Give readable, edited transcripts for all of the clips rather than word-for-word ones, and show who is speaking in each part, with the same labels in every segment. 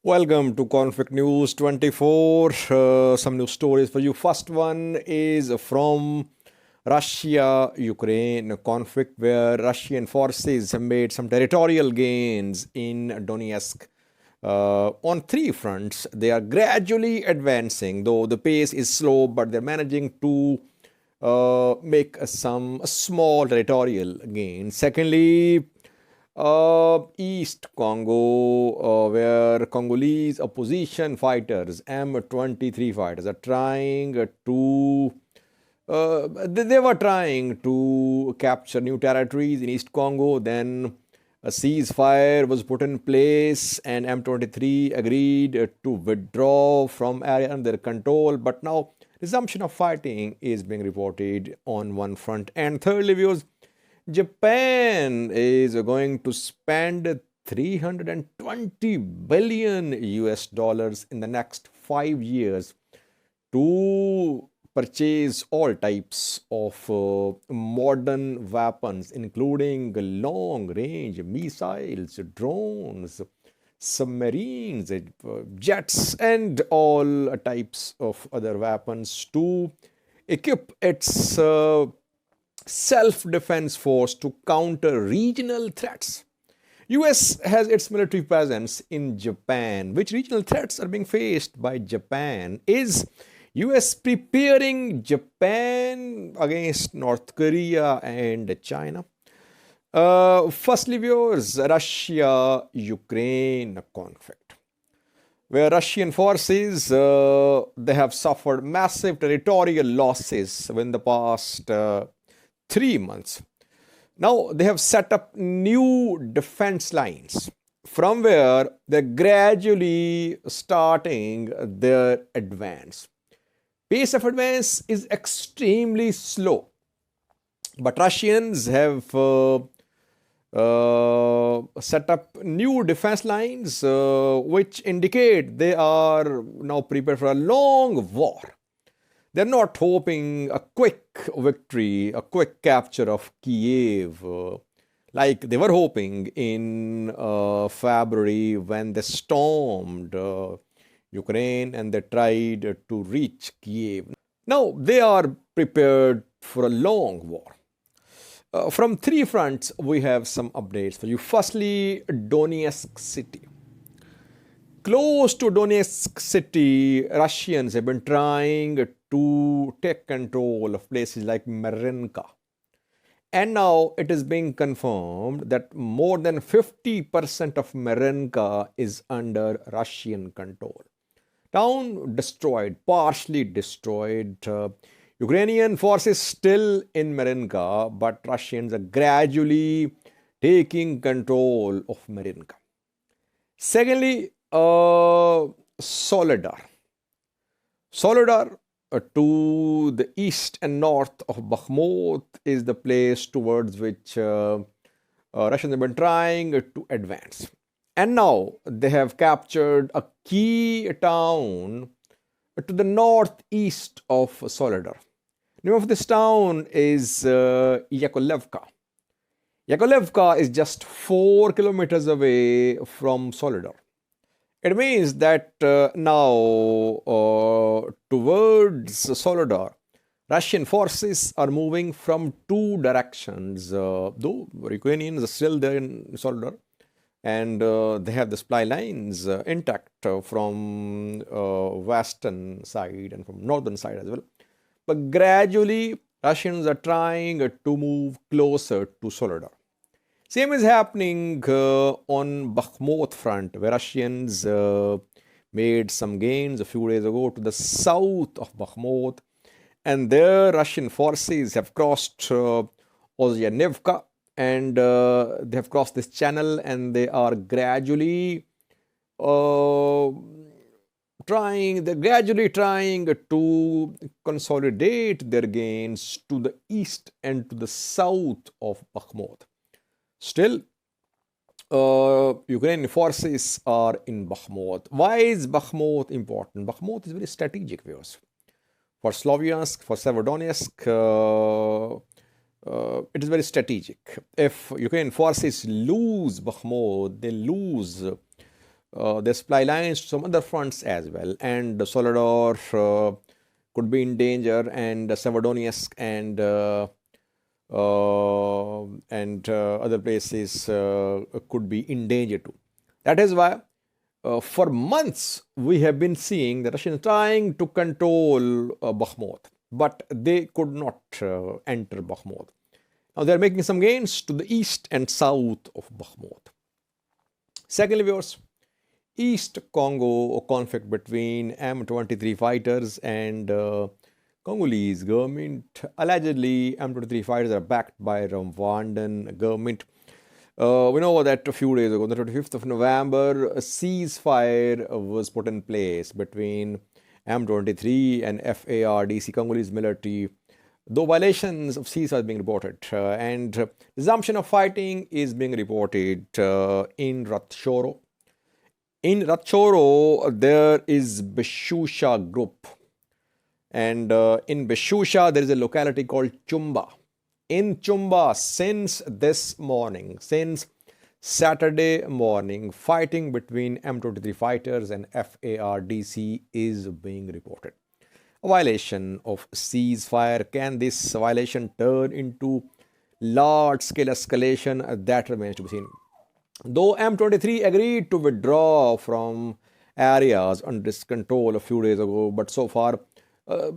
Speaker 1: Welcome to Conflict News 24. Some news stories for you. First one is from Russia-Ukraine conflict, where Russian forces have made some territorial gains in Donetsk. On three fronts, they are gradually advancing, though the pace is slow, but they're managing to make some small territorial gains. Secondly, East Congo, where Congolese opposition fighters, M23 fighters, are trying to. They were trying to capture new territories in East Congo. Then a ceasefire was put in place, and M23 agreed to withdraw from area under their control. But now, resumption of fighting is being reported on one front. And thirdly, viewers, Japan is going to spend 320 billion US dollars in the next 5 years to purchase all types of modern weapons, including long-range missiles, drones, submarines, jets, and all types of other weapons to equip its self-defense force to counter regional threats. US has its military presence in Japan. Which regional threats are being faced by Japan? Is US preparing Japan against North Korea and China? Firstly, viewers, Russia-Ukraine conflict, where Russian forces they have suffered massive territorial losses in the past 3 months. Now they have set up new defense lines from where they're gradually starting their advance. Pace of advance is extremely slow, but Russians have set up new defense lines which indicate they are now prepared for a long war. They're not hoping a quick victory, a quick capture of Kiev, like they were hoping in February when they stormed Ukraine and they tried to reach Kiev. Now they are prepared for a long war. From three fronts, we have some updates for you. Firstly, Donetsk city. Close to Donetsk city, Russians have been trying to take control of places like Marinka. And now it is being confirmed that more than 50% of Marinka is under Russian control. Town destroyed, partially destroyed. Ukrainian forces still in Marinka, but Russians are gradually taking control of Marinka. Secondly, Soledar. Soledar to the east and north of Bakhmut is the place towards which Russians have been trying to advance. And now they have captured a key town to the northeast of Soledar. The name of this town is Yakovlevka. Yakovlevka is just 4 kilometers away from Soledar. It means that now towards Soledar, Russian forces are moving from two directions, though Ukrainians are still there in Soledar, and they have the supply lines intact from western side and from northern side as well. But gradually, Russians are trying to move closer to Soledar. Same is happening on Bakhmut front, where Russians made some gains a few days ago to the south of Bakhmut, and there Russian forces have crossed Ozyanivka, and they have crossed this channel, and they are gradually trying to consolidate their gains to the east and to the south of Bakhmut. Still, Ukrainian forces are in Bakhmut. Why is Bakhmut important? Bakhmut is very strategic, viewers. For Sloviansk, for Severodonetsk, it is very strategic. If Ukrainian forces lose Bakhmut, they lose their supply lines to some other fronts as well. And Soledar could be in danger, and Severodonetsk and other places could be in danger too. That is why for months we have been seeing the Russians trying to control Bakhmut, but they could not enter Bakhmut. Now they are making some gains to the east and south of Bakhmut. Secondly, viewers, East Congo conflict between M23 fighters and Congolese government. Allegedly, M23 fighters are backed by Rwandan government. We know that a few days ago, on the 25th of November, a ceasefire was put in place between M23 and FARDC, Congolese military, though violations of ceasefire are being reported. And resumption of fighting is being reported in Rutshuru. In Rutshuru, there is Beshusha group. And in Beshusha, there is a locality called Chumba. In Chumba, since this morning, since Saturday morning, fighting between M23 fighters and FARDC is being reported. A violation of ceasefire. Can this violation turn into large-scale escalation? That remains to be seen. Though M23 agreed to withdraw from areas under its control a few days ago, but so far,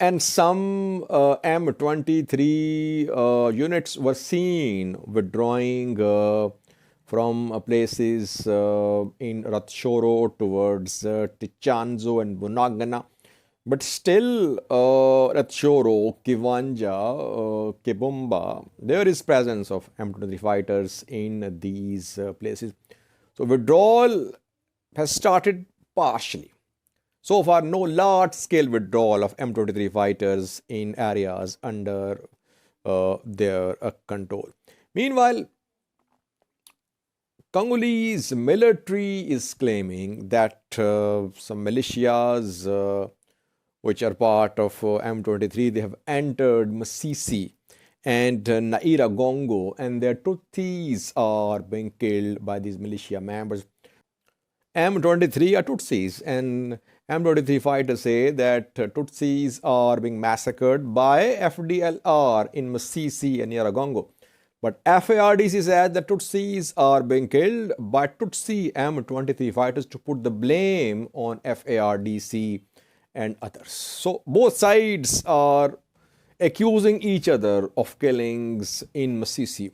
Speaker 1: and some M23 units were seen withdrawing from places in Rutshuru towards Tichanzo and Bunagana. But still, Rutshuru, Kiwanja, Kibumba, there is presence of M23 fighters in these places. So withdrawal has started partially. So far, no large-scale withdrawal of M23 fighters in areas under their control. Meanwhile, Congolese military is claiming that some militias which are part of M23, they have entered Masisi and Nairagongo, and their Tutsis are being killed by these militia members. M23 are Tutsis, and M23 fighters say that Tutsis are being massacred by FDLR in Masisi and Nairagongo. But FARDC says that Tutsis are being killed by Tutsi M23 fighters to put the blame on FARDC and others. So both sides are accusing each other of killings in Masisi.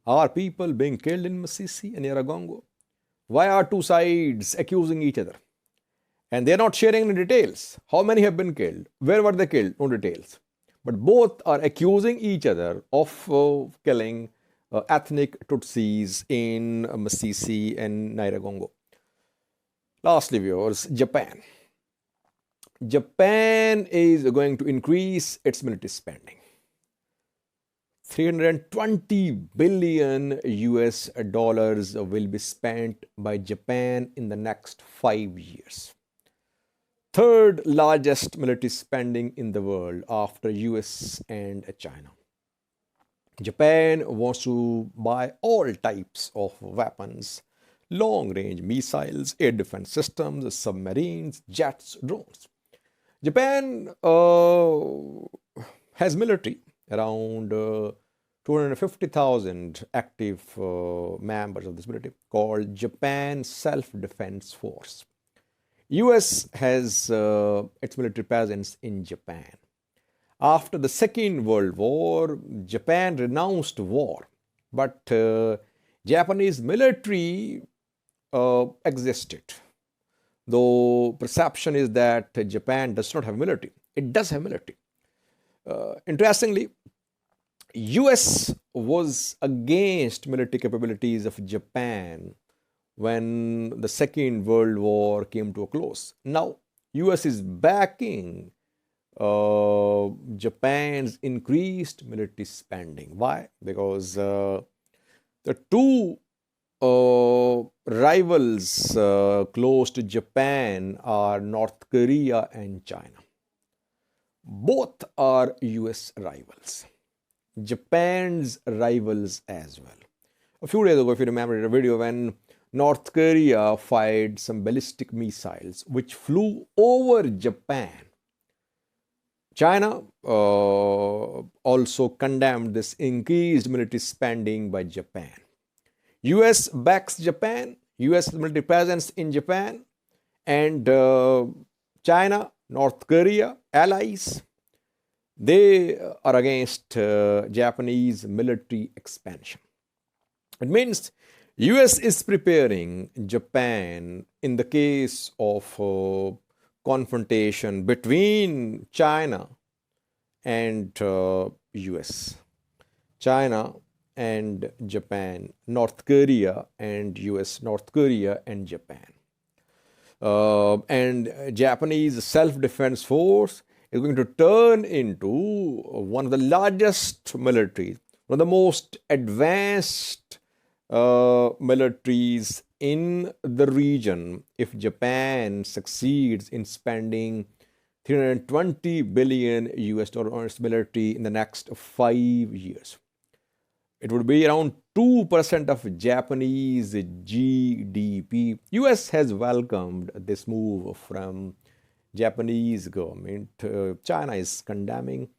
Speaker 1: Are people being killed in Masisi and Nairagongo? Why are two sides accusing each other? And they're not sharing any details. How many have been killed? Where were they killed? No details. But both are accusing each other of killing ethnic Tutsis in Masisi and Nairagongo. Lastly, viewers, Japan. Japan is going to increase its military spending. 320 billion US dollars will be spent by Japan in the next 5 years. Third largest military spending in the world after US and China. Japan wants to buy all types of weapons, long-range missiles, air defense systems, submarines, jets, drones. Japan has military, around 250,000 active members of this military, called Japan Self-Defense Force. US has its military presence in Japan. After the Second World War, Japan renounced war, but Japanese military existed. Though perception is that Japan does not have military. It does have military. Interestingly, US was against military capabilities of Japan when the Second World War came to a close. Now, US is backing Japan's increased military spending. Why? Because the two rivals close to Japan are North Korea and China. Both are US rivals. Japan's rivals as well. A few days ago, if you remember, a video when North Korea fired some ballistic missiles which flew over Japan. China also condemned this increased military spending by Japan. US backs Japan, US military presence in Japan, and China, North Korea, allies, they are against Japanese military expansion. It means US is preparing Japan in the case of confrontation between China and US. China and Japan, North Korea and US, North Korea and Japan. And Japanese self-defense force is going to turn into one of the largest militaries, one of the most advanced militaries in the region if Japan succeeds in spending 320 billion US dollar on its military in the next 5 years. It would be around 2% of Japanese GDP. US has welcomed this move from Japanese government. China is condemning.